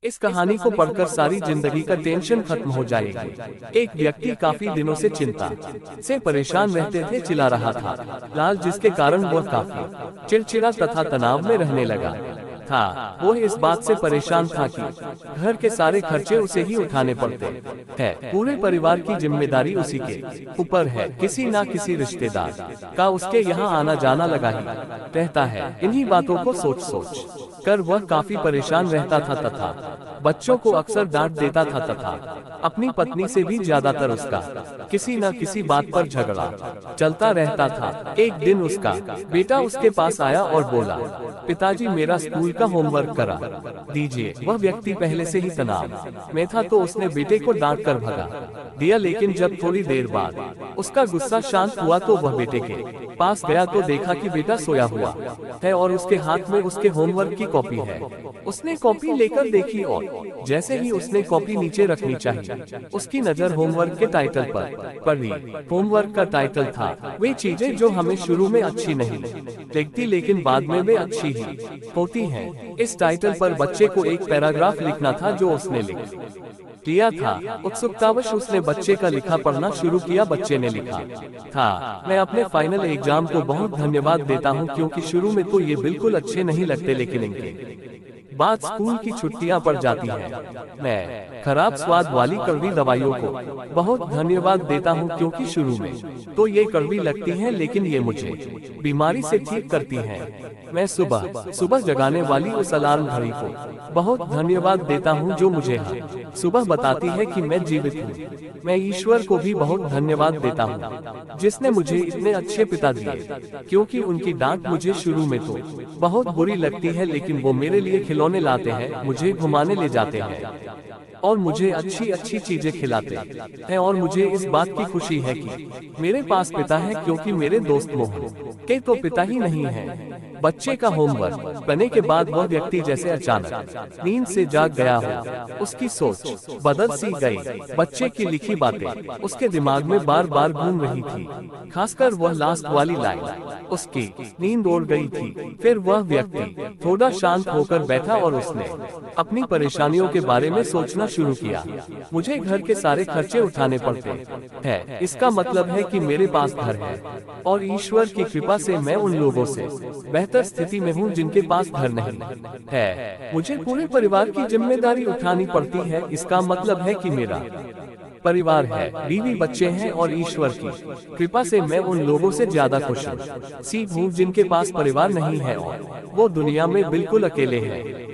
इस कहानी को पढ़कर सारी जिंदगी का टेंशन खत्म हो जाएगी। एक व्यक्ति काफी दिनों से चिंता से परेशान रहते थे, चिल्ला रहा था लाल, जिसके कारण वह काफी चिड़चिड़ा तथा तनाव में रहने लगा था। वो इस बात से परेशान था कि घर के सारे खर्चे उसे ही उठाने पड़ते हैं। पूरे परिवार की जिम्मेदारी उसी के ऊपर है। किसी ना किसी रिश्तेदार का उसके यहाँ आना जाना लगा ही रहता है। इन्हीं बातों को सोच सोच कर वह काफी परेशान रहता था तथा बच्चों को अक्सर डांट देता था तथा अपनी पत्नी से भी ज्यादातर उसका किसी न किसी बात पर झगड़ा चलता रहता था। एक दिन उसका बेटा उसके पास आया और बोला, पिताजी मेरा स्कूल का होमवर्क करा दीजिए। वह व्यक्ति पहले से ही तनाव में था तो उसने बेटे को डांट कर भगा दिया, लेकिन जब थोड़ी देर बाद उसका गुस्सा शांत हुआ तो वह बेटे के पास गया तो देखा कि बेटा सोया हुआ है और उसके हाथ में उसके होमवर्क की कॉपी है। उसने कॉपी लेकर देखी और जैसे ही उसने कॉपी नीचे रखनी चाहिए, उसकी नजर होमवर्क के टाइटल पर पड़ी। होमवर्क का टाइटल था वे चीजें जो हमें शुरू में अच्छी नहीं लगती लेकिन बाद में वे अच्छी ही होती हैं। इस टाइटल पर बच्चे को एक पैराग्राफ लिखना था जो उसने लिख किया था। उत्सुकतावश उसने बच्चे का लिखा पढ़ना शुरू किया। बच्चे ने लिखा था, मैं अपने फाइनल एग्जाम को बहुत धन्यवाद देता हूँ, क्योंकि शुरू में तो ये बिल्कुल अच्छे नहीं लगते लेकिन इनके बाद स्कूल की छुट्टियां पड़ जाती हैं। मैं खराब स्वाद वाली कड़वी दवाइयों को बहुत धन्यवाद देता हूं, क्योंकि शुरू में तो ये कड़वी लगती हैं लेकिन ये मुझे बीमारी से ठीक करती हैं। मैं सुबह सुबह जगाने वाली उस अलार्म घड़ी को बहुत धन्यवाद देता हूं जो मुझे हर सुबह बताती है कि मैं जीवित हूं। मैं ईश्वर को भी बहुत धन्यवाद देता हूं जिसने मुझे इतने अच्छे पिता दिए, क्योंकि उनकी डांट मुझे शुरू में तो बहुत बुरी लगती है लेकिन वो मेरे लिए खिलौने लाते हैं, मुझे घुमाने ले जाते हैं और मुझे अच्छी अच्छी चीजें खिलाते हैं। और मुझे इस बात की खुशी है कि मेरे पास पिता है, क्योंकि मेरे दोस्त मोहन के तो पिता ही नहीं है। बच्चे का होमवर्क करने के बाद वह व्यक्ति जैसे अचानक नींद से जाग गया हो। उसकी सोच बदल सी गई। बच्चे की लिखी बातें उसके दिमाग में बार बार घूम रही थी, खासकर वह लास्ट वाली लाइन। उसकी नींद उड़ गई थी। फिर वह व्यक्ति थोड़ा शांत होकर बैठा और उसने अपनी परेशानियों के बारे में सोचना शुरू किया। मुझे घर के सारे खर्चे उठाने पड़ते हैं, इसका मतलब है कि मेरे पास घर है और ईश्वर की कृपा से मैं उन लोगों से बेहतर स्थिति में हूँ जिनके पास घर नहीं है। मुझे पूरे परिवार की जिम्मेदारी उठानी पड़ती है, इसका मतलब है कि मेरा परिवार है, बीवी बच्चे हैं और ईश्वर की कृपा से मैं उन लोगों से ज्यादा खुश हूँ जिनके पास परिवार नहीं है और वो दुनिया में बिल्कुल अकेले हैं।